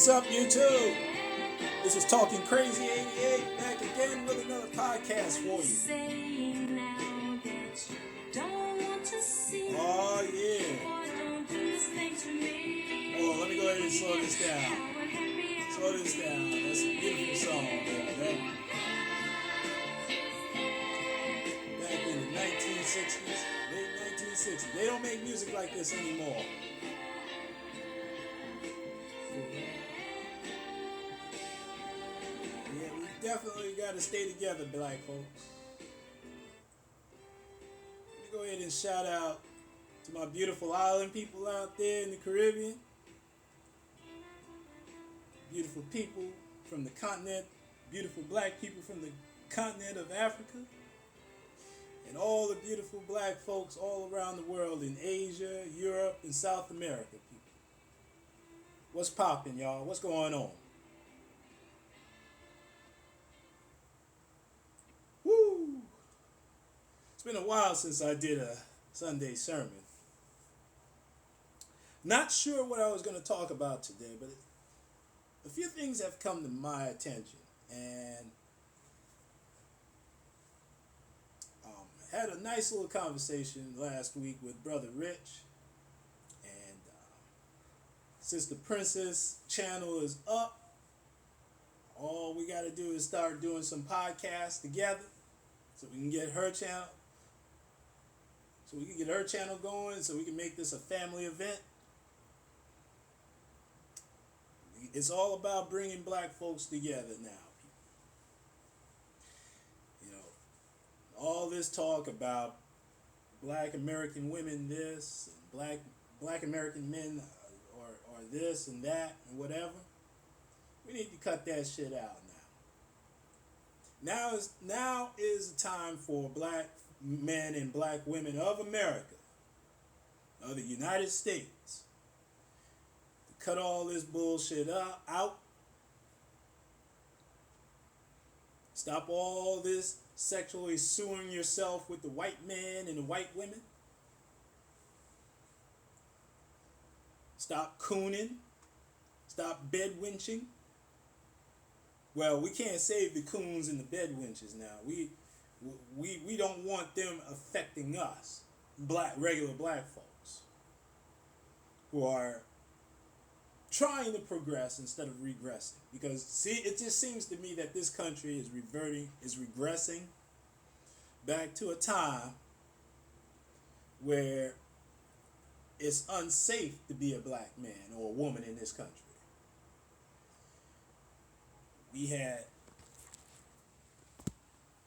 What's up, YouTube? This is Talking Crazy 88, back again with another podcast for you. Oh, yeah. Oh, let me go ahead and slow this down. Slow this down. That's a beautiful song, man. Back in the 1960s, late 1960s. They don't make music like this anymore. Yeah, we definitely got to stay together, black folks. Let me go ahead and shout out to my beautiful island people out there in the Caribbean. Beautiful people from the continent, beautiful black people from the continent of Africa, and all the beautiful black folks all around the world in Asia, Europe, and South America, people. What's poppin', y'all? What's going on? Woo! It's been a while since I did a Sunday sermon. Not sure what I was going to talk about today, but a few things have come to my attention, and had a nice little conversation last week with Brother Rich, and Sister Princess channel is up. All we got to do is start doing some podcasts together, so we can get her channel, going, so we can make this a family event. It's all about bringing black folks together now. You know, all this talk about black American women this, and black American men are this and that and whatever. We need to cut that shit out now. Now is the time for black men and black women of America, of the United States, cut all this bullshit out. Stop all this sexually suing yourself with the white man and the white women. Stop cooning. Stop bed winching. Well, we can't save the coons and the bed winches now. We don't want them affecting us, regular black folks, who are trying to progress instead of regressing. Because, see, it just seems to me that this country is regressing back to a time where it's unsafe to be a black man or a woman in this country. We had,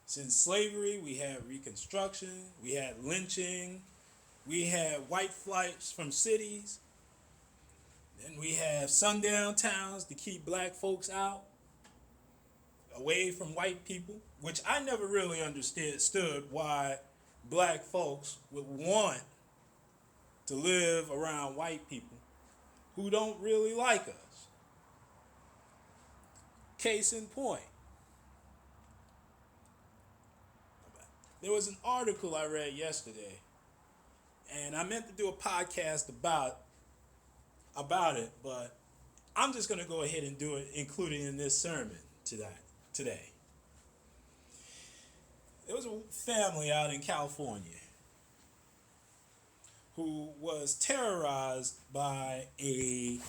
since slavery, we had Reconstruction, we had lynching, we had white flights from cities. Then we have sundown towns to keep black folks out, away from white people, which I never really understood why black folks would want to live around white people who don't really like us. Case in point, there was an article I read yesterday, and I meant to do a podcast about it, but I'm just going to go ahead and do it, including in this sermon today. There was a family out in California who was terrorized by a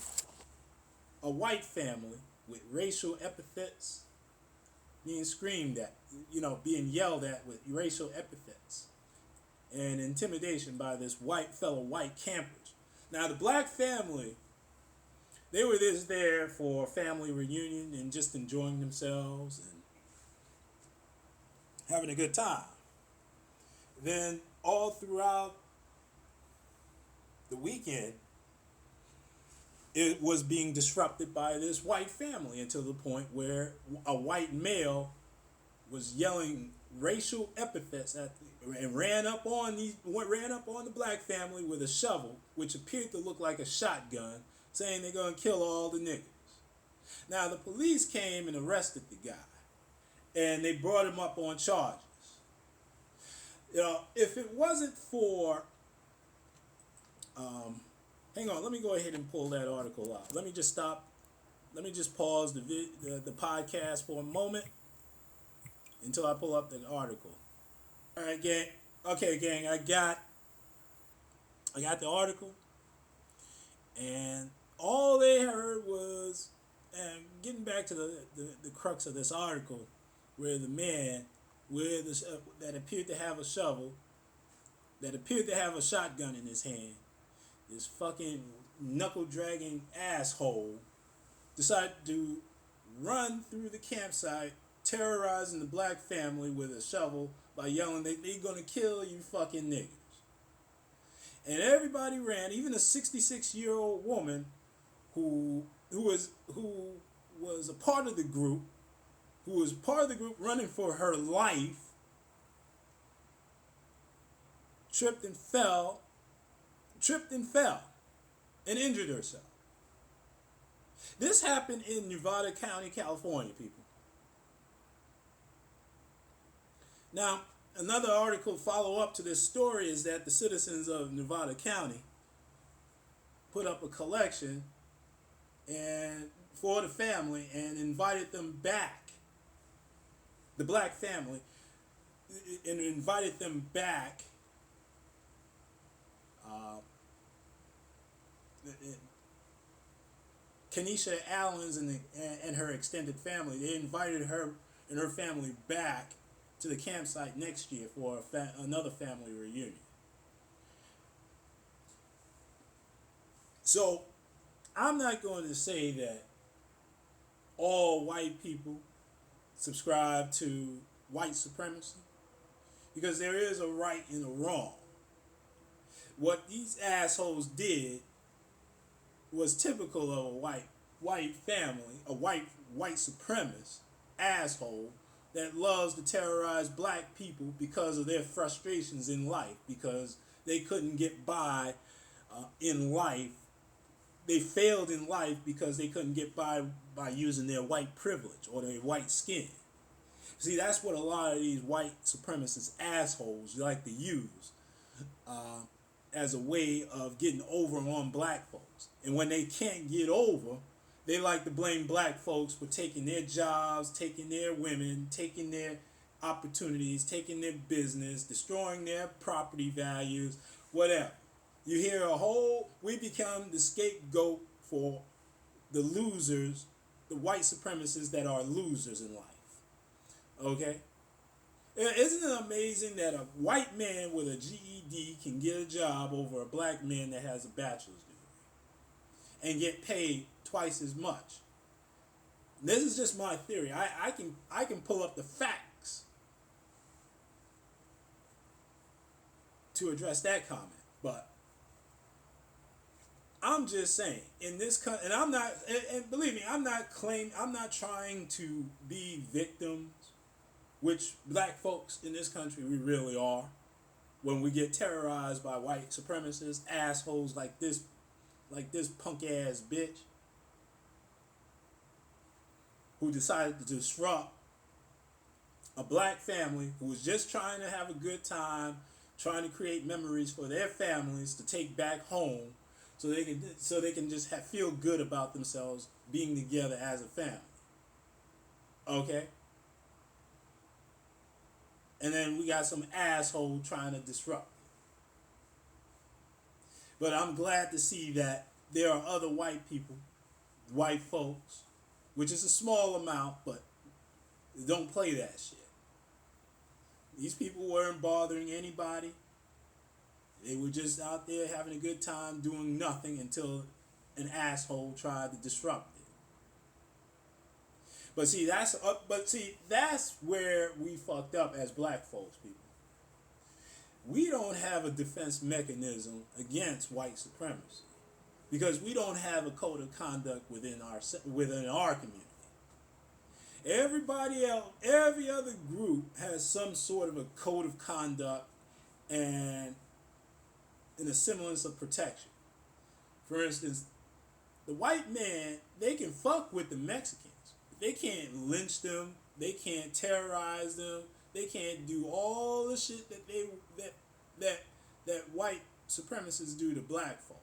white family with racial epithets being screamed at, being yelled at with racial epithets and intimidation by this fellow white campers. Now, the black family, they were just there for family reunion and just enjoying themselves and having a good time. Then, all throughout the weekend, it was being disrupted by this white family until the point where a white male was yelling racial epithets and ran up on the black family with a shovel, which appeared to look like a shotgun, saying they're going to kill all the niggas. Now, the police came and arrested the guy, and they brought him up on charges. If it wasn't for hang on, let me go ahead and pull that article out. Let me just stop let me just pause the podcast for a moment until I pull up the article. All right, gang. Okay, gang. I got the article, and all they heard was, and getting back to the crux of this article, where the man with that appeared to have a shovel, that appeared to have a shotgun in his hand, this fucking knuckle dragging asshole, decided to run through the campsite, terrorizing the black family with a shovel by yelling, "They gonna kill you fucking niggas." And everybody ran, even a 66-year-old woman who was a part of the group, running for her life, tripped and fell, and injured herself. This happened in Nevada County, California, people. Now, another article follow-up to this story is that the citizens of Nevada County put up a collection and for the family and invited them back, the black family, and invited them back Kenesha Allens and her extended family. They invited her and her family back to the campsite next year for another family reunion. So, I'm not going to say that all white people subscribe to white supremacy, because there is a right and a wrong. What these assholes did was typical of a white family, a white supremacist asshole that loves to terrorize black people because of their frustrations in life, because they couldn't get by in life. They failed in life because they couldn't get by using their white privilege or their white skin. See, that's what a lot of these white supremacist assholes like to use as a way of getting over on black folks. And when they can't get over, they like to blame black folks for taking their jobs, taking their women, taking their opportunities, taking their business, destroying their property values, whatever. You hear we become the scapegoat for the losers, the white supremacists that are losers in life. Okay? Isn't it amazing that a white man with a GED can get a job over a black man that has a bachelor's degree and get paid twice as much? This is just my theory. I can pull up the facts to address that comment, but I'm just saying in this country, and I'm not, and believe me, I'm not trying to be victims, which black folks in this country we really are, when we get terrorized by white supremacists, assholes like this punk ass bitch who decided to disrupt a black family who was just trying to have a good time, trying to create memories for their families to take back home, so they can just feel good about themselves being together as a family. Okay? And then we got some asshole trying to disrupt it. But I'm glad to see that there are other white people, white folks, which is a small amount, but don't play that shit. These people weren't bothering anybody. They were just out there having a good time doing nothing until an asshole tried to disrupt it. But see, that's where we fucked up as black folks, people. We don't have a defense mechanism against white supremacy because we don't have a code of conduct within our community. Everybody else, every other group has some sort of a code of conduct and a semblance of protection. For instance, the white man, they can fuck with the Mexicans. They can't lynch them. They can't terrorize them. They can't do all the shit that white supremacists do to black folks,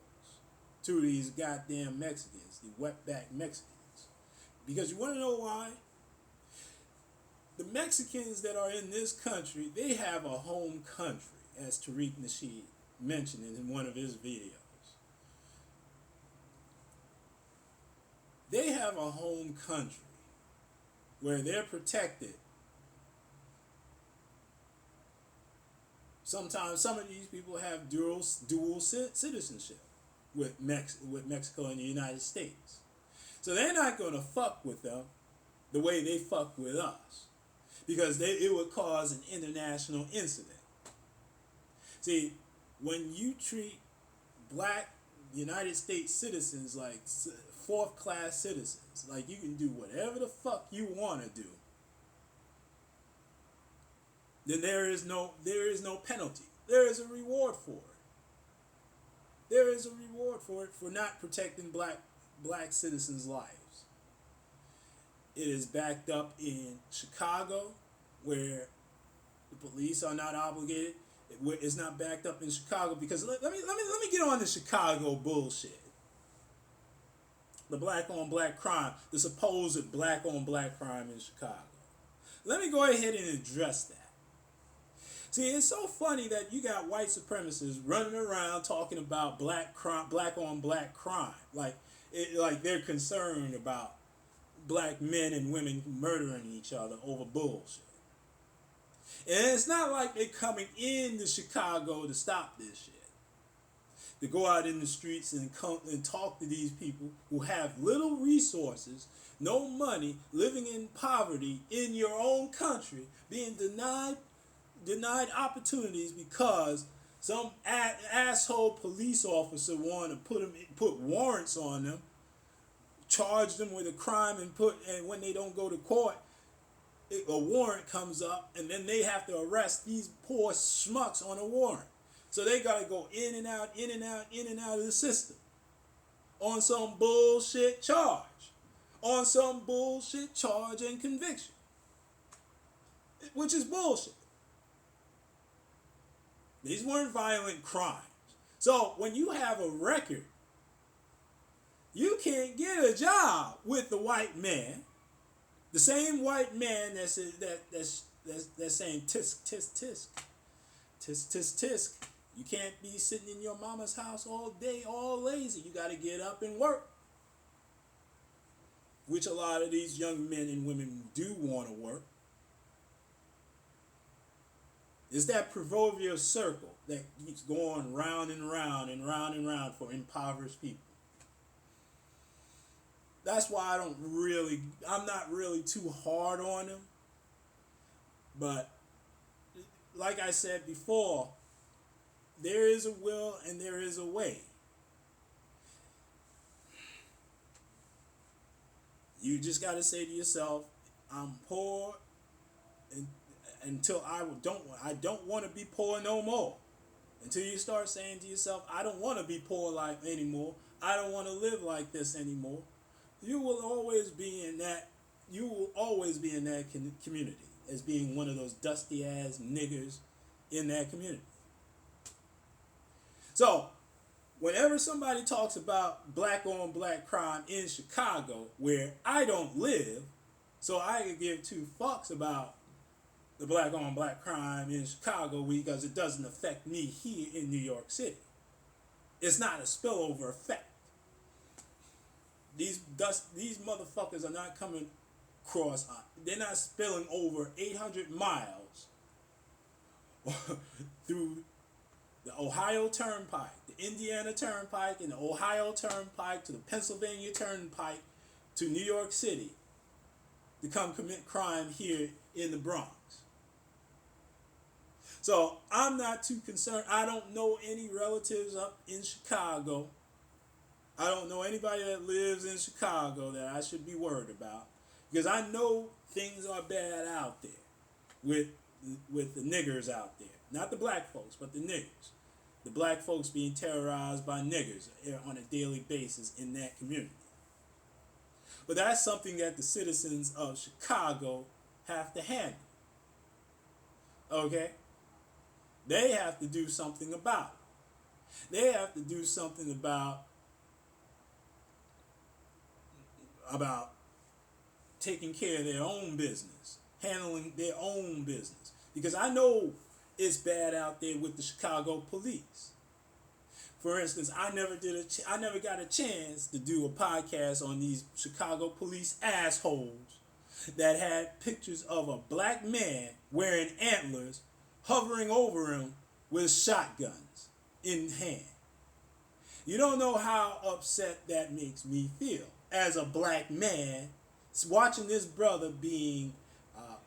to these goddamn Mexicans, the wetback Mexicans. Because you want to know why? The Mexicans that are in this country, they have a home country, as Tariq Nasheed mentioned in one of his videos. They have a home country where they're protected. Sometimes some of these people have dual citizenship with Mexico and the United States. So they're not going to fuck with them the way they fuck with us, because it would cause an international incident. See, when you treat black United States citizens like fourth class citizens, like you can do whatever the fuck you want to do, then there is no penalty. There is a reward for it. There is a reward for it for not protecting black citizens' lives. It is backed up in Chicago, where the police are not obligated. It's not backed up in Chicago because let me get on the Chicago bullshit. The black on black crime, the supposed black on black crime in Chicago. Let me go ahead and address that. See, it's so funny that you got white supremacists running around talking about black on black crime, like they're concerned about black men and women murdering each other over bullshit. And it's not like they're coming into Chicago to stop this shit. To go out in the streets and talk to these people who have little resources, no money, living in poverty in your own country, being denied opportunities because some asshole police officer wanted to put warrants on them, charge them with a crime, and when they don't go to court, a warrant comes up, and then they have to arrest these poor schmucks on a warrant. So they gotta go in and out of the system on some bullshit charge, and conviction, which is bullshit. These weren't violent crimes. So when you have a record, you can't get a job with the white man. The same white man that's saying tisk tisk tisk tisk tisk tisk. You can't be sitting in your mama's house all day, all lazy. You got to get up and work, which a lot of these young men and women do want to work. It's that proverbial circle that keeps going round and round and round and round for impoverished people. That's why I'm not really too hard on them. But like I said before, there is a will and there is a way. You just got to say to yourself, I'm poor until I don't want to be poor no more. Until you start saying to yourself, I don't want to be poor anymore. I don't want to live like this anymore. You will always be in that community as being one of those dusty ass niggers in that community. So, whenever somebody talks about black on black crime in Chicago, where I don't live, so I could give two fucks about the black on black crime in Chicago because it doesn't affect me here in New York City. It's not a spillover effect. These motherfuckers are not coming across. They're not spilling over 800 miles through the Ohio Turnpike, the Indiana Turnpike, and the Ohio Turnpike to the Pennsylvania Turnpike to New York City to come commit crime here in the Bronx. So I'm not too concerned. I don't know any relatives up in Chicago. I don't know anybody that lives in Chicago that I should be worried about, because I know things are bad out there with the niggers out there. Not the black folks, but the niggers. The black folks being terrorized by niggers on a daily basis in that community. But that's something that the citizens of Chicago have to handle. Okay? They have to do something about it. They have to do something about taking care of their own business, handling their own business. Because I know it's bad out there with the Chicago police. For instance, I never got a chance to do a podcast on these Chicago police assholes that had pictures of a black man wearing antlers hovering over him with shotguns in hand. You don't know how upset that makes me feel as a black man watching this brother being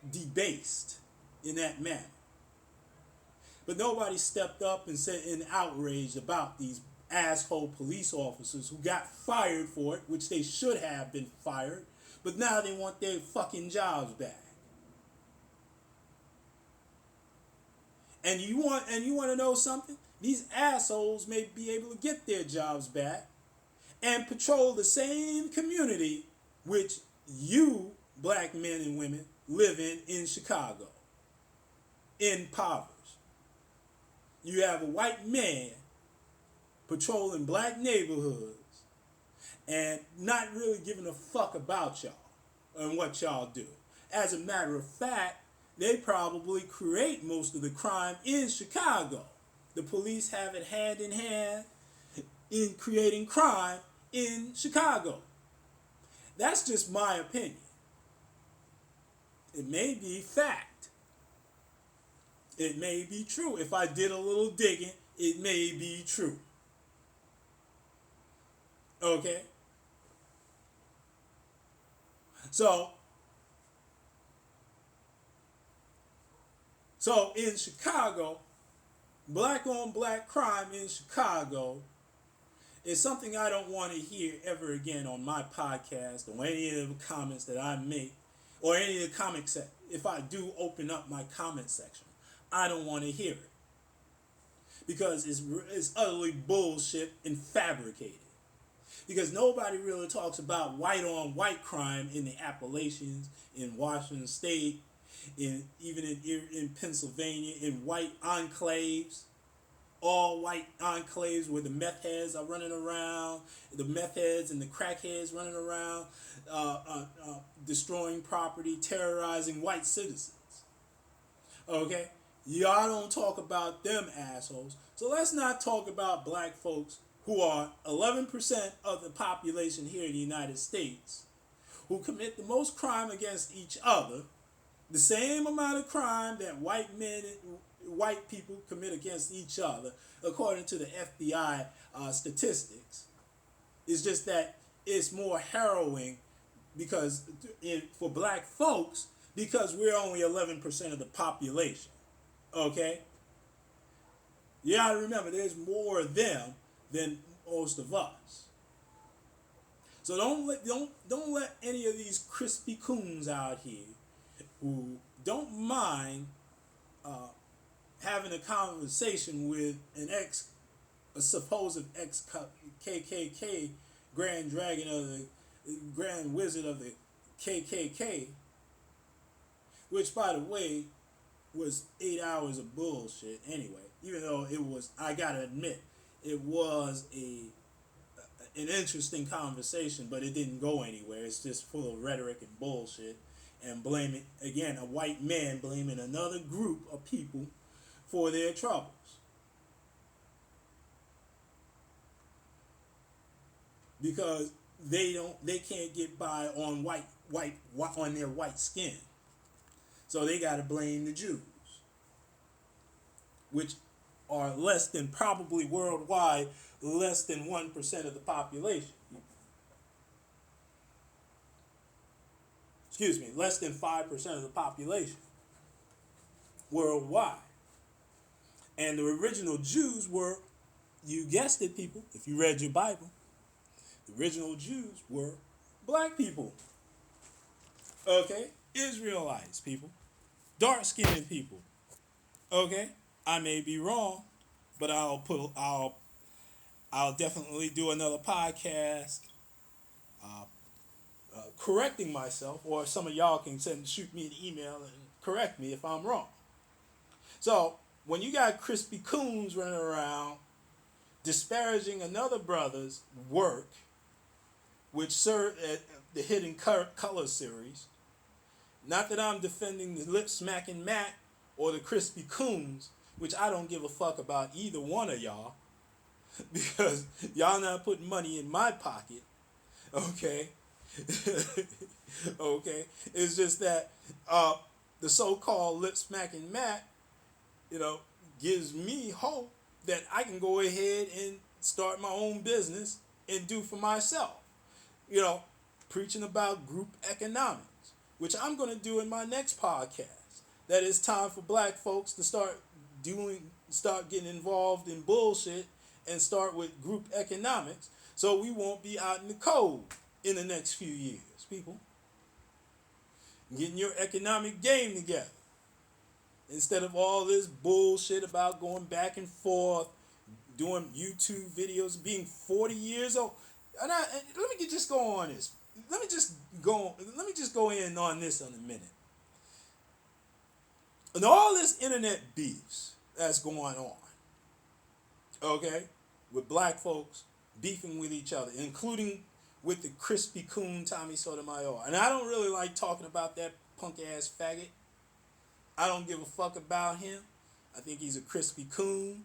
debased in that manner. But nobody stepped up and said in outrage about these asshole police officers who got fired for it, which they should have been fired, but now they want their fucking jobs back. And you want to know something? These assholes may be able to get their jobs back and patrol the same community which you, black men and women, live in Chicago, impoverished. You have a white man patrolling black neighborhoods and not really giving a fuck about y'all and what y'all do. As a matter of fact, they probably create most of the crime in Chicago. The police have it hand in hand in creating crime in Chicago. That's just my opinion. It may be fact. It may be true. If I did a little digging, it may be true. Okay? So in Chicago, black on black crime in Chicago is something I don't want to hear ever again on my podcast or any of the comments that I make or any of the comments that if I do open up my comment section, I don't want to hear it because it's utterly bullshit and fabricated. Because nobody really talks about white on white crime in the Appalachians, in Washington State, even in Pennsylvania, in white enclaves, all white enclaves where the meth heads are running around, the meth heads and the crackheads running around, destroying property, terrorizing white citizens. Okay? Y'all don't talk about them assholes. So let's not talk about black folks who are 11% of the population here in the United States, who commit the most crime against each other, the same amount of crime that white people commit against each other, according to the FBI statistics. It's just that it's more harrowing because for black folks, because we're only 11% of the population. Okay? You gotta remember, there's more of them than most of us. So don't let any of these crispy coons out here who don't mind having a conversation with a supposed ex KKK Grand Dragon of the Grand Wizard of the KKK, which by the way was 8 hours of bullshit anyway. Even though it was, I gotta admit, it was an interesting conversation, but it didn't go anywhere. It's just full of rhetoric and bullshit, and blaming again a white man blaming another group of people for their troubles. Because they can't get by on on their white skin. So they got to blame the Jews, which are less than, probably worldwide, less than 1% of the population. Excuse me, less than 5% of the population worldwide. And the original Jews were, you guessed it, people, if you read your Bible, the original Jews were black people. Okay? Israelites, people. Dark-skinned people. Okay? I may be wrong, but I'll definitely do another podcast correcting myself, or some of y'all can shoot me an email and correct me if I'm wrong. So when you got crispy coons running around disparaging another brother's work which served at the Hidden Color series. Not that I'm defending the lip smacking Mac or the crispy coons, which I don't give a fuck about either one of y'all, because y'all not putting money in my pocket. Okay. Okay. It's just that the so-called lip smacking Mac, you know, gives me hope that I can go ahead and start my own business and do for myself. You know, preaching about group economics, which I'm going to do in my next podcast. That it's time for black folks to start getting involved in bullshit and start with group economics, so we won't be out in the cold in the next few years, people. Getting your economic game together. Instead of all this bullshit about going back and forth, doing YouTube videos, being 40 years old. Let me just go on this. Let me just go in on this in a minute. And all this internet beefs that's going on, okay, with black folks beefing with each other, including with the crispy coon Tommy Sotomayor. And I don't really like talking about that punk ass faggot. I don't give a fuck about him. I think he's a crispy coon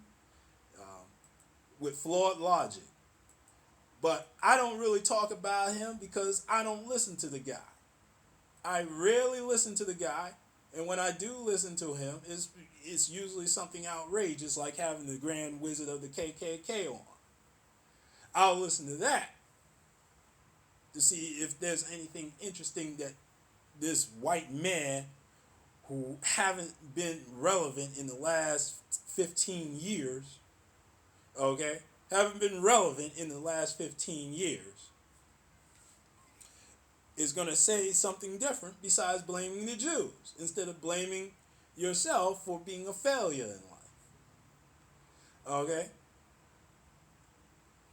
with flawed logic. But I don't really talk about him because I don't listen to the guy. I rarely listen to the guy, and when I do listen to him, it's usually something outrageous, like having the Grand Wizard of the KKK on. I'll listen to that to see if there's anything interesting that this white man, who haven't been relevant in the last 15 years, okay, haven't been relevant in the last 15 years, is going to say something different besides blaming the Jews, instead of blaming yourself for being a failure in life. Okay?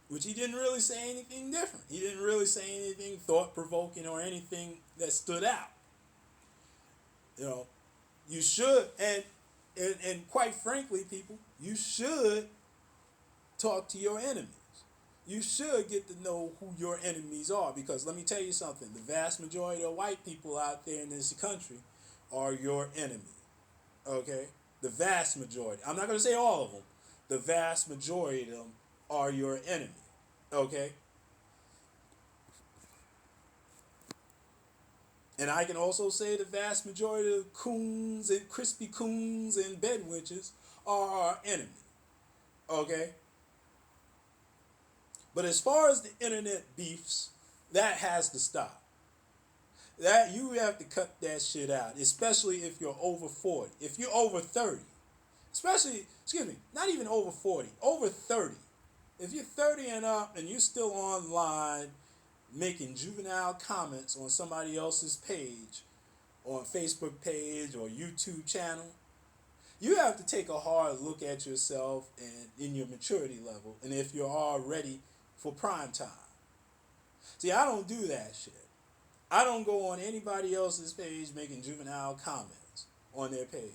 Which he didn't really say anything different. He didn't really say anything thought-provoking or anything that stood out. You know, you should, and quite frankly, people, you should talk to your enemies. You should get to know who your enemies are, because let me tell you something, the vast majority of white people out there in this country are your enemy. Okay? The vast majority. I'm not going to say all of them. The vast majority of them are your enemy. Okay? And I can also say the vast majority of coons and crispy coons and bedwitches are our enemy. Okay? But as far as the internet beefs, that has to stop. That you have to cut that shit out, especially if you're over 40. If you're over 30, not even over 40, over 30. If you're 30 and up and you're still online making juvenile comments on somebody else's page, on Facebook page or YouTube channel, you have to take a hard look at yourself and in your maturity level, and if you're all ready for prime time. See, I don't do that shit. I don't go on anybody else's page making juvenile comments on their page.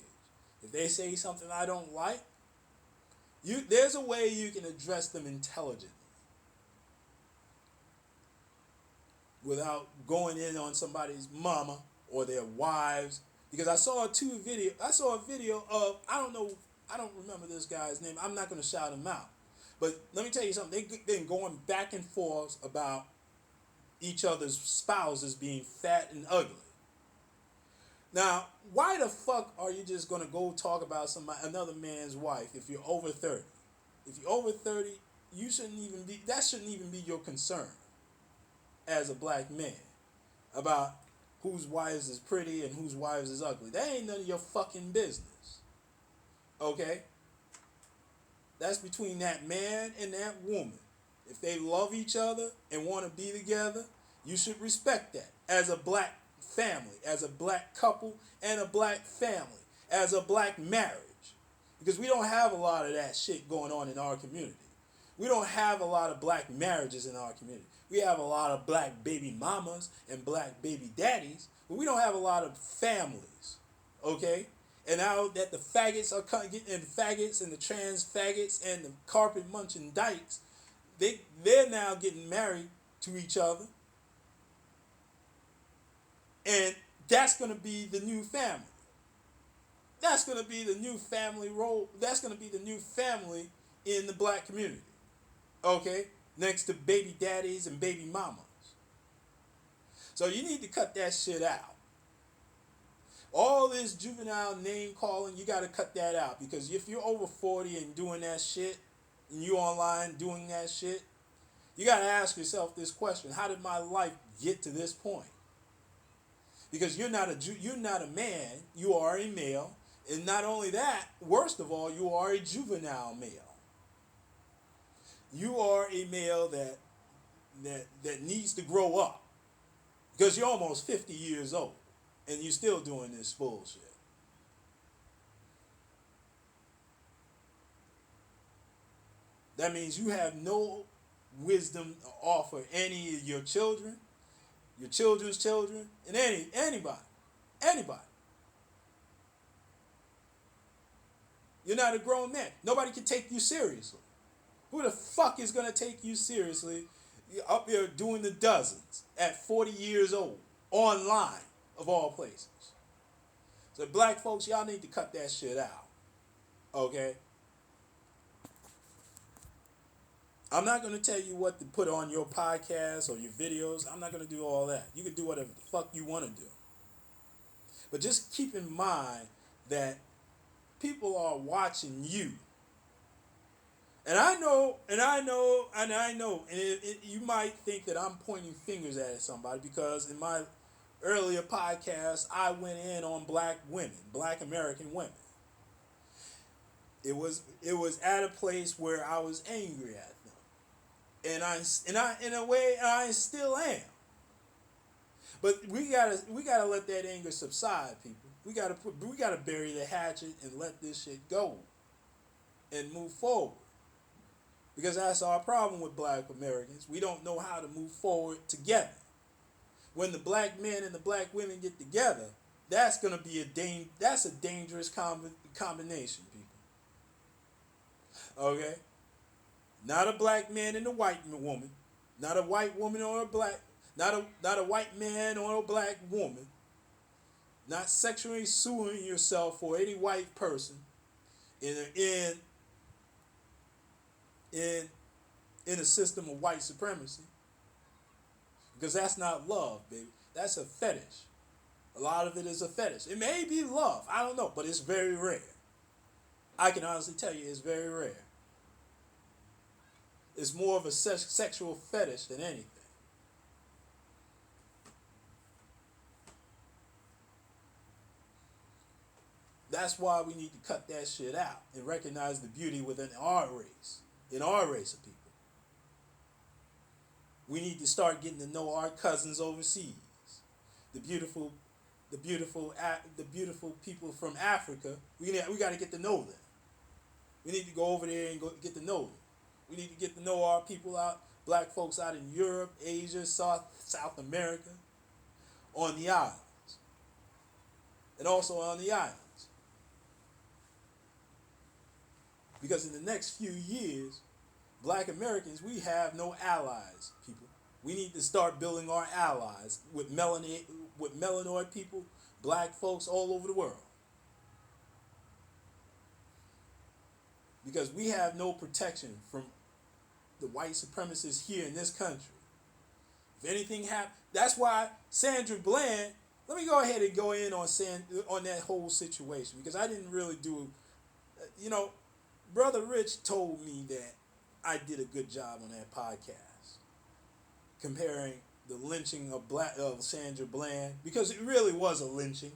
If they say something I don't like, there's a way you can address them intelligently without going in on somebody's mama or their wives. Because I saw a video of, I don't remember this guy's name. I'm not going to shout him out. But let me tell you something. They've been going back and forth about each other's spouses being fat and ugly. Now, why the fuck are you just going to go talk about another man's wife if you're over 30? If you're over 30, that shouldn't even be your concern as a black man about whose wives is pretty and whose wives is ugly. That ain't none of your fucking business. Okay? That's between that man and that woman. If they love each other and want to be together, you should respect that as a black family, as a black couple and a black family, as a black marriage. Because we don't have a lot of that shit going on in our community. We don't have a lot of black marriages in our community. We have a lot of black baby mamas and black baby daddies, but we don't have a lot of families. Okay? And now that the faggots are getting, and faggots and the trans faggots and the carpet munching dykes, they're now getting married to each other And that's going to be the new family. That's going to be the new family role. That's going to be the new family in the black community. Okay? Next to baby daddies and baby mamas. So you need to cut that shit out. All this juvenile name calling, you got to cut that out. Because if you're over 40 and doing that shit, and you online doing that shit, you got to ask yourself this question: how did my life get to this point? Because you're not a man, you are a male, and not only that, worst of all, you are a juvenile male. You are a male that needs to grow up, because you're almost 50 years old and you're still doing this bullshit. That means you have no wisdom to offer any of your children, your children's children, and anybody. You're not a grown man. Nobody can take you seriously. Who the fuck is gonna take you seriously? You're up there doing the dozens at 40 years old, online of all places. So black folks, y'all need to cut that shit out. Okay? I'm not going to tell you what to put on your podcast or your videos. I'm not going to do all that. You can do whatever the fuck you want to do. But just keep in mind that people are watching you. And I know, you might think that I'm pointing fingers at somebody, because in my earlier podcast, I went in on black women, black American women. It was at a place where I was angry at them, and I in a way I still am. But we gotta let that anger subside, people. We gotta bury the hatchet and let this shit go, and move forward. Because that's our problem with black Americans. We don't know how to move forward together. When the black men and the black women get together, that's gonna be that's a dangerous combination, people. Okay? Not a black man and a white woman. Not a white woman or a black. Not a white man or a black woman. Not sexually suing yourself for any white person in a system of white supremacy. Because that's not love, baby. That's a fetish. A lot of it is a fetish. It may be love. I don't know. But it's very rare. I can honestly tell you it's very rare. It's more of a sexual fetish than anything. That's why we need to cut that shit out and recognize the beauty within our race, in our race of people. We need to start getting to know our cousins overseas, the beautiful people from Africa. We got to get to know them. We need to go over there and get to know them. We need to get to know our people out, black folks out in Europe, Asia, South America, on the islands, and also on the islands. Because in the next few years, black Americans, we have no allies, people. We need to start building our allies with melanoid people, black folks all over the world. Because we have no protection from the white supremacists here in this country. If anything happens, that's why Sandra Bland, let me go ahead and go in on that whole situation, because I didn't really do, Brother Rich told me that I did a good job on that podcast, comparing the lynching of Sandra Bland, because it really was a lynching.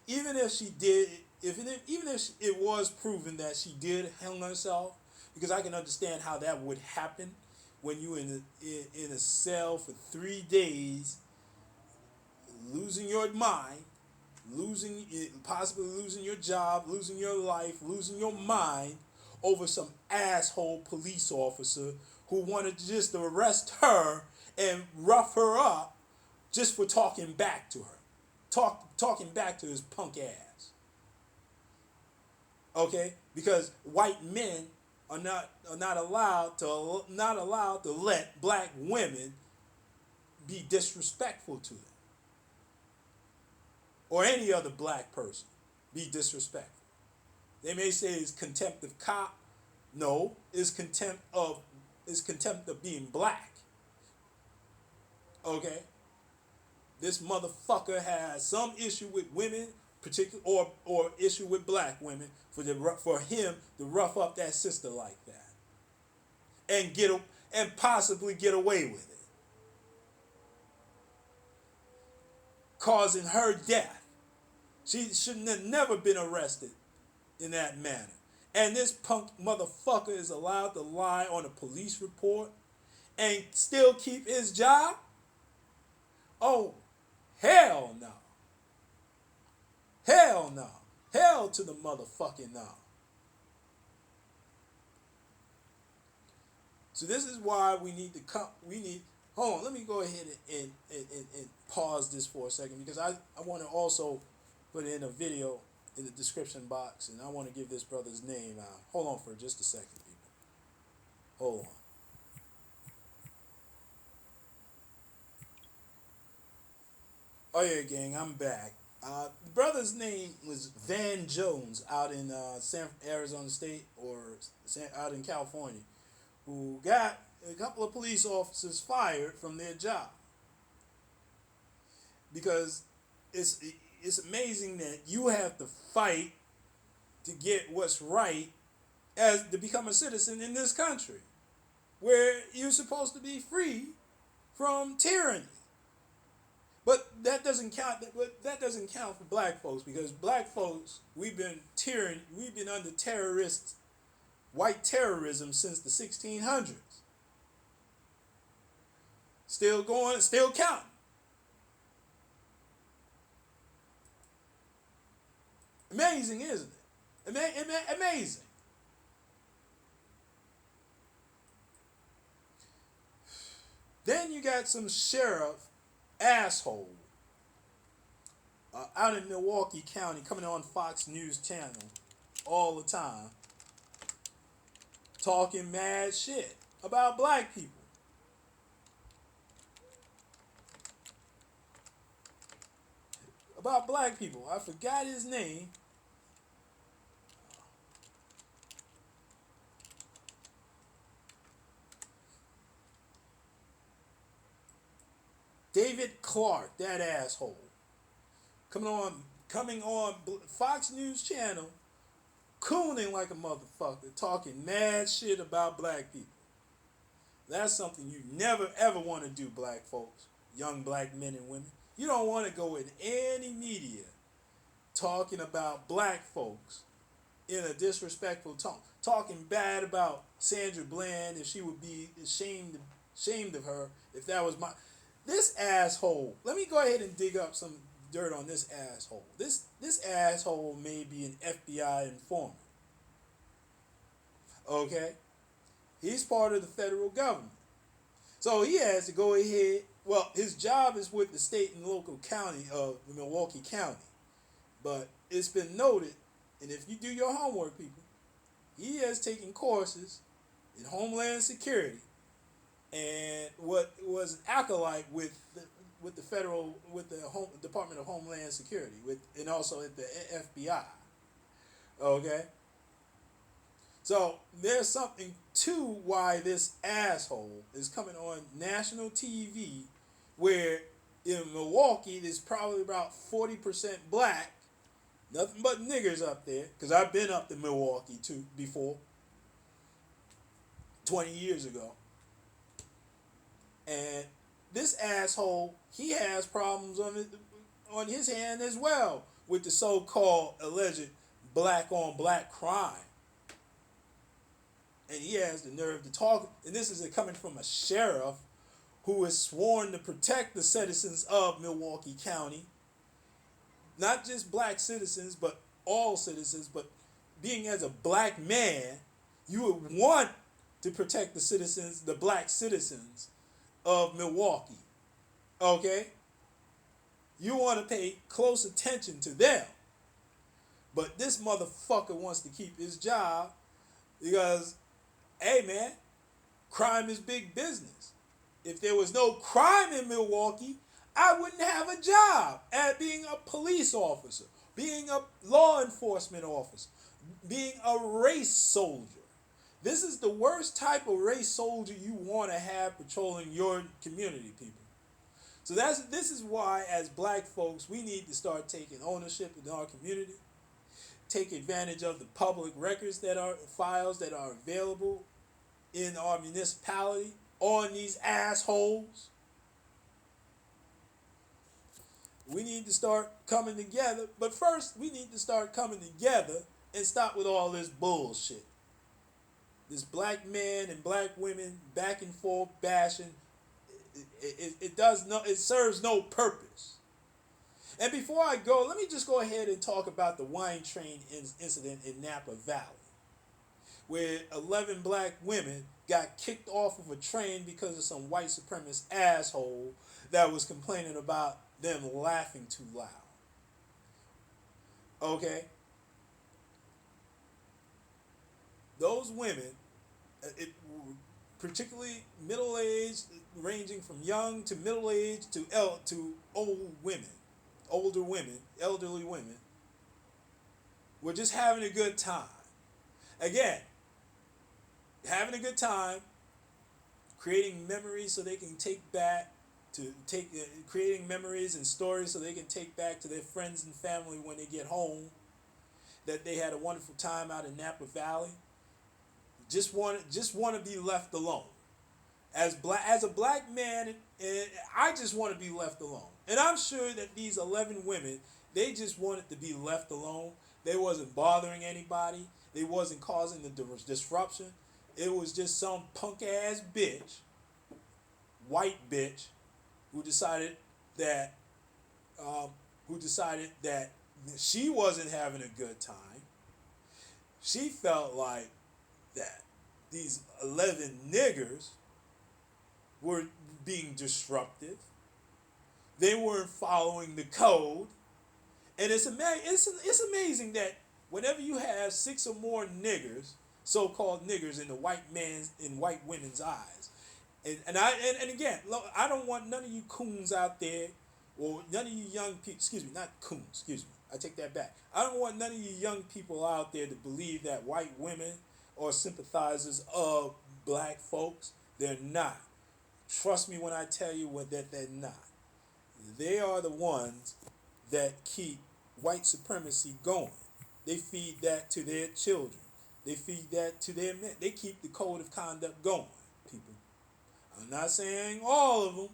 Even if it was proven that she did hang herself, because I can understand how that would happen when you in a cell for 3 days, losing your mind, possibly losing your job, losing your life, losing your mind over some asshole police officer who wanted to just arrest her and rough her up just for talking back to her, talking back to his punk ass. Okay, because white men are not allowed to let black women be disrespectful to them. or any other black person be disrespectful. They may say it's contempt of cop. No, it's contempt of being black. Okay, this motherfucker has some issue with women, particular or issue with black women for him to rough up that sister like that and and possibly get away with it, causing her death. She shouldn't have never been arrested in that manner. And this punk motherfucker is allowed to lie on a police report and still keep his job? Oh, hell no. Hell no. Hell to the motherfucking no. So this is why we need to come. Hold on, let me go ahead and pause this for a second, because I want to also put in a video in the description box, and I want to give this brother's name out. Hold on for just a second, people. Hold on. Oh yeah, gang, I'm back. The brother's name was Van Jones out in Arizona State, or out in California, who got a couple of police officers fired from their job because it's amazing that you have to fight to get what's right as to become a citizen in this country, where you're supposed to be free from tyranny. But that doesn't count. But that doesn't count for black folks, because black folks, we've been under white terrorism since the 1600s. Still going, still counting. Amazing, isn't it? Amazing. Then you got some sheriff asshole out in Milwaukee County coming on Fox News Channel all the time, talking mad shit about black people. About black people. I forgot his name. David Clark, that asshole. Coming on Fox News Channel, cooning like a motherfucker, talking mad shit about black people. That's something you never ever want to do, black folks, young black men and women. You don't want to go in any media talking about black folks in a disrespectful tone, talking bad about Sandra Bland, if she would be ashamed of her if that was my... This asshole, let me go ahead and dig up some dirt on this asshole. This asshole may be an FBI informant. Okay? He's part of the federal government. So he has to go ahead. Well, his job is with the state and local county of Milwaukee County. But it's been noted, and if you do your homework, people, he has taken courses in Homeland Security and what was an acolyte with the Department of Homeland Security, and also at the FBI. Okay? So there's something to why this asshole is coming on national TV, where in Milwaukee there's probably about 40% black, nothing but niggers up there, because I've been up to Milwaukee too before, 20 years ago. And this asshole, he has problems on his hand as well with the so-called alleged black on black crime. And he has the nerve to talk, and this is coming from a sheriff who is sworn to protect the citizens of Milwaukee County. Not just black citizens, but all citizens. But being as a black man, you would want to protect the black citizens of Milwaukee. Okay? You want to pay close attention to them. But this motherfucker wants to keep his job because, hey man, crime is big business. If there was no crime in Milwaukee, I wouldn't have a job at being a police officer, being a law enforcement officer, being a race soldier. This is the worst type of race soldier you want to have patrolling your community, people. So this is why, as black folks, we need to start taking ownership in our community, take advantage of the public records that are files that are available in our municipality on these assholes. We need to start coming together, but first we need to start coming together and stop with all this bullshit. This black men and black women back and forth bashing. It serves no purpose. And before I go, let me just go ahead and talk about the wine train incident in Napa Valley, where 11 black women got kicked off of a train because of some white supremacist asshole that was complaining about them laughing too loud. Okay? Those women, particularly middle-aged, ranging from young to middle-aged to old women, elderly women, were just having a good time. Again, having a good time, creating memories so they can creating memories and stories so they can take back to their friends and family when they get home, that they had a wonderful time out in Napa Valley. Just want to be left alone. As a black man, I just want to be left alone. And I'm sure that these 11 women, they just wanted to be left alone. They wasn't bothering anybody. They wasn't causing the disruption. It was just some punk ass bitch, white bitch, who decided that she wasn't having a good time. She felt like that these 11 niggers were being disruptive. They weren't following the code. And it's amazing that whenever you have 6 or more niggers, so-called niggers in white women's eyes, and again, look, I don't want none of you coons out there, or none of you young people, excuse me, not coons, excuse me, I take that back. I don't want none of you young people out there to believe that white women are sympathizers of black folks. They're not. Trust me when I tell you that they're not. They are the ones that keep white supremacy going. They feed that to their children. They feed that to their men. They keep the code of conduct going, people. I'm not saying all of them.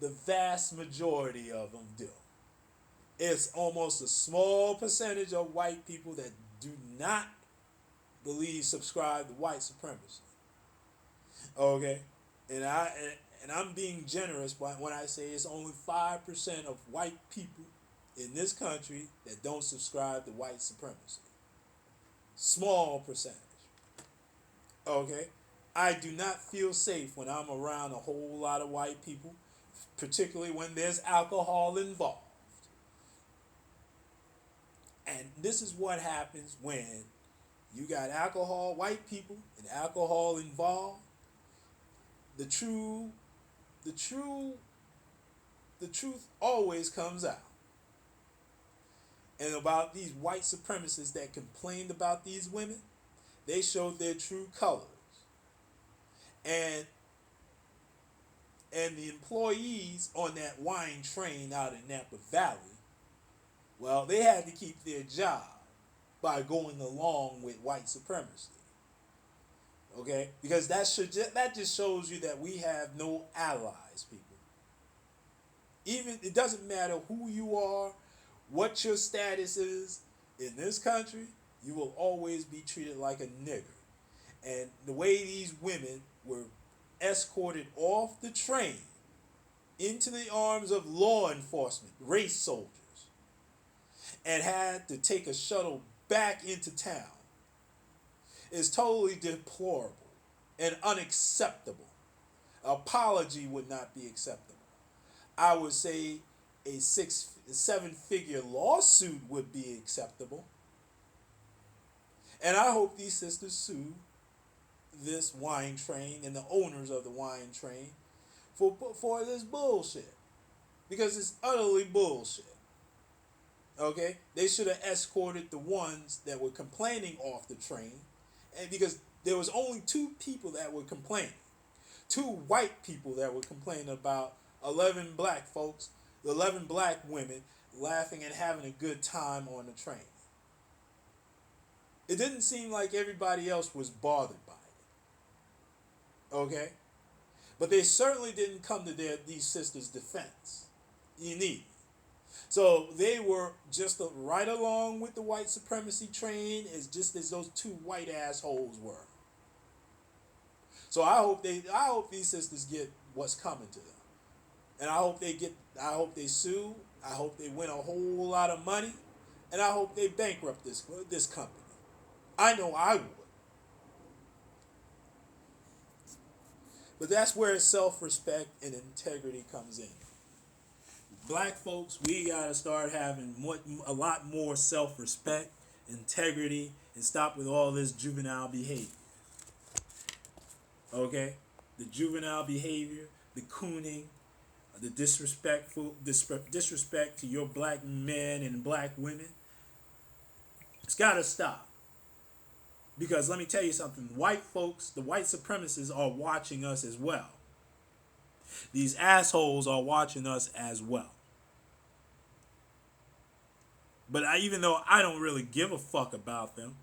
The vast majority of them do. It's almost a small percentage of white people that do not subscribe to white supremacy. Okay? And I'm being generous when I say it's only 5% of white people in this country that don't subscribe to white supremacy. Small percentage. Okay? I do not feel safe when I'm around a whole lot of white people, particularly when there's alcohol involved. And this is what happens when you got alcohol, white people, and alcohol involved. The truth always comes out. And about these white supremacists that complained about these women, they showed their true colors. And the employees on that wine train out in Napa Valley, well, they had to keep their job by going along with white supremacy. Okay? Because that just shows you that we have no allies, people. Even it doesn't matter who you are, what your status is in this country, you will always be treated like a nigger. And the way these women were escorted off the train into the arms of law enforcement, race soldiers, and had to take a shuttle back into town is totally deplorable and unacceptable. Apology would not be acceptable. I would say a 7-figure lawsuit would be acceptable. And I hope these sisters sue this wine train and the owners of the wine train for this bullshit. because it's utterly bullshit. Okay, they should have escorted the ones that were complaining off the train, and because there was only two people that were complaining, two white people that were complaining about 11 black folks, 11 black women laughing and having a good time on the train. It didn't seem like everybody else was bothered by it. Okay, but they certainly didn't come to these sisters' defense. You need. So they were just right along with the white supremacy train, as just as those two white assholes were. So I hope these sisters get what's coming to them, and I hope they sue. I hope they win a whole lot of money, and I hope they bankrupt this company. I know I would. But that's where self-respect and integrity comes in. Black folks, we gotta start having a lot more self-respect, integrity, and stop with all this juvenile behavior. Okay, the juvenile behavior, the cooning, the disrespect to your black men and black women. It's gotta stop. Because let me tell you something, white folks, the white supremacists are watching us as well. These assholes are watching us as well. But even though I don't really give a fuck about them,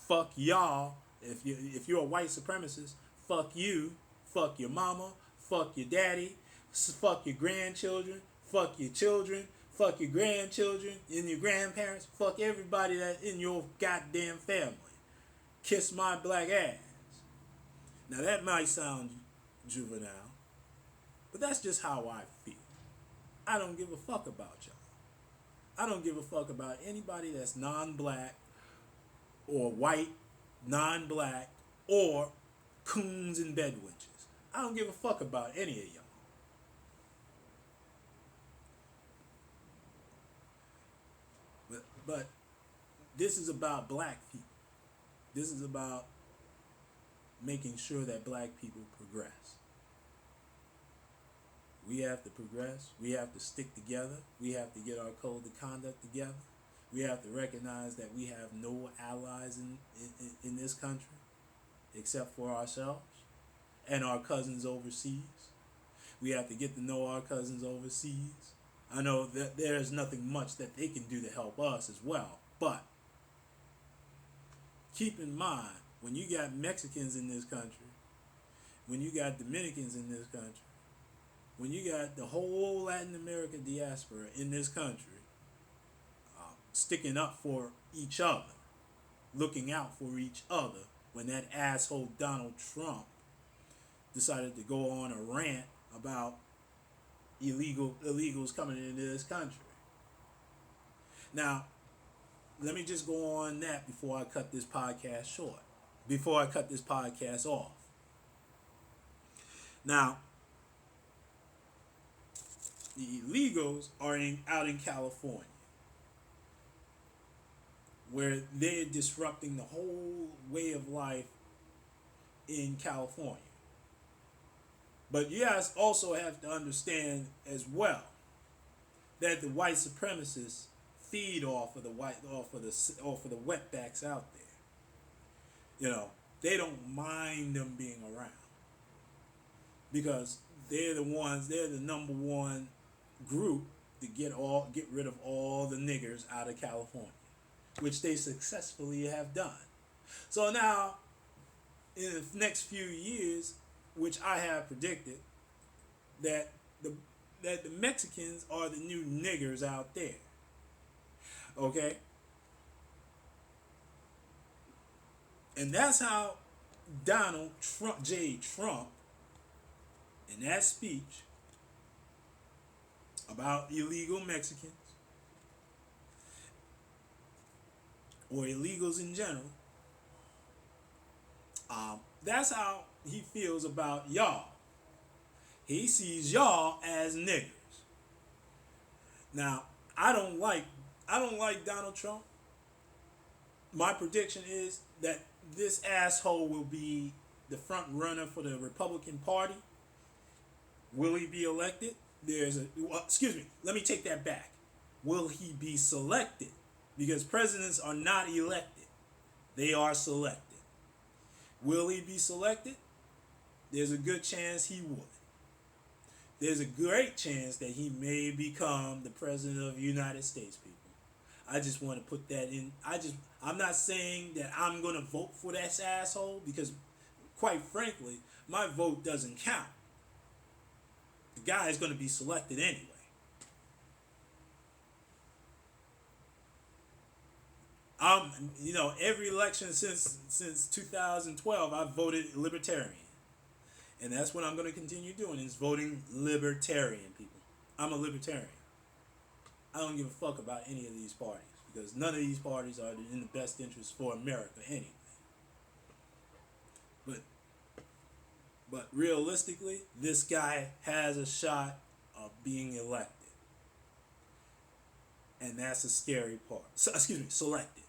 fuck y'all. If you're a white supremacist, fuck you, fuck your mama, fuck your daddy, fuck your grandchildren, fuck your children, fuck your grandchildren and your grandparents, fuck everybody that's in your goddamn family. Kiss my black ass. Now that might sound juvenile, but that's just how I feel. I don't give a fuck about y'all. I don't give a fuck about anybody that's non-black or white, non-black, or coons and bedwenches. I don't give a fuck about any of y'all. But this is about black people. This is about making sure that black people progress. We have to progress. We have to stick together. We have to get our code of conduct together. We have to recognize that we have no allies in this country except for ourselves and our cousins overseas. We have to get to know our cousins overseas. I know that there's nothing much that they can do to help us as well, but keep in mind, when you got Mexicans in this country, when you got Dominicans in this country, when you got the whole Latin American diaspora in this country sticking up for each other, looking out for each other, when that asshole Donald Trump decided to go on a rant about illegals coming into this country. Now, let me just go on that before I cut this podcast short, before I cut this podcast off. Now, the illegals are out in California, where they're disrupting the whole way of life in California. But you guys also have to understand as well that the white supremacists feed off of the wetbacks out there. You know, they don't mind them being around because they're the number one group to get rid of all the niggers out of California, which they successfully have done. So now, in the next few years, which I have predicted, that the Mexicans are the new niggers out there. Okay? And that's how Donald J. Trump, in that speech about illegal Mexicans, or illegals in general, that's how he feels about y'all. He sees y'all as niggers. Now, I don't like Donald Trump. My prediction is that this asshole will be the front runner for the Republican Party. Will he be elected? excuse me, let me take that back. Will he be selected? Because presidents are not elected, they are selected. Will he be selected? There's a good chance he would. There's a great chance that he may become the president of the United States, people. I just want to put that in. I'm not saying that I'm going to vote for that asshole because, quite frankly, my vote doesn't count. The guy is going to be selected anyway. Every election since 2012, I've voted libertarian, and that's what I'm going to continue doing is voting libertarian, people. I'm a libertarian. I don't give a fuck about any of these parties because none of these parties are in the best interest for America anyway. But realistically, this guy has a shot of being elected, and that's a scary part. Selected,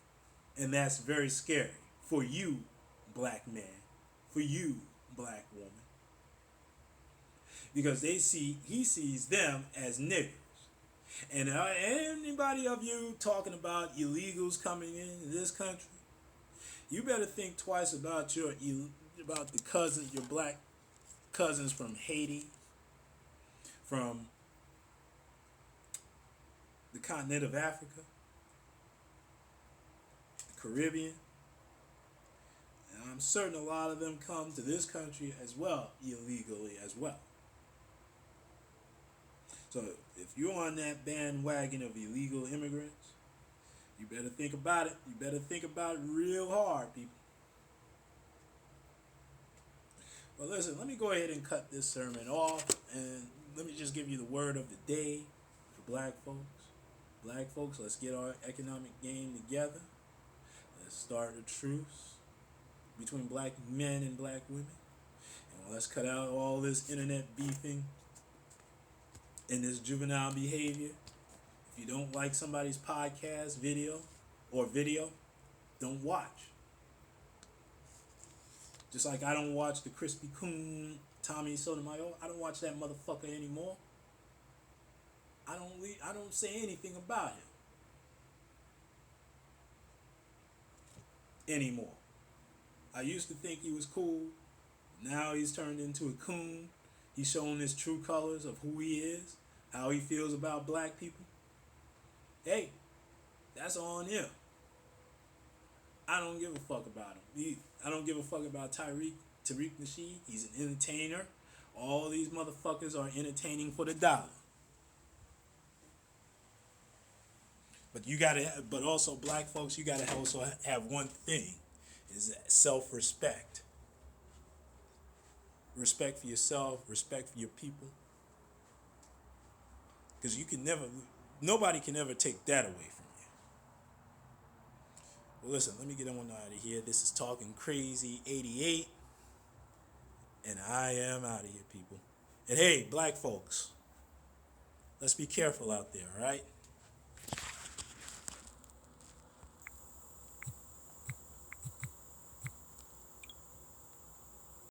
and that's very scary for you, black man, for you, black woman, because he sees them as niggers. And anybody of you talking about illegals coming into this country, you better think twice about your black cousins from Haiti, from the continent of Africa, the Caribbean. And I'm certain a lot of them come to this country as well, illegally as well. So if you're on that bandwagon of illegal immigrants, you better think about it. You better think about it real hard, people. Well, listen, let me go ahead and cut this sermon off, and let me just give you the word of the day for black folks. Black folks, let's get our economic game together. Let's start a truce between black men and black women. And let's cut out all this internet beefing and this juvenile behavior. If you don't like somebody's podcast video, don't watch. Just like I don't watch the Krispy Kreme Tommy Sotomayor. I don't watch that motherfucker anymore. I don't say anything about him anymore. I used to think he was cool. Now he's turned into a coon. He's showing his true colors of who he is, how he feels about black people. Hey, that's on him. I don't give a fuck about him. I don't give a fuck about Tariq Nasheed. He's an entertainer. All these motherfuckers are entertaining for the dollar. But also black folks, you gotta also have one thing, is self-respect. Respect for yourself, respect for your people. Because nobody can ever take that away from you. Well, listen, let me get on out of here. This is Talking Crazy 88. And I am out of here, people. And hey, black folks, let's be careful out there, all right?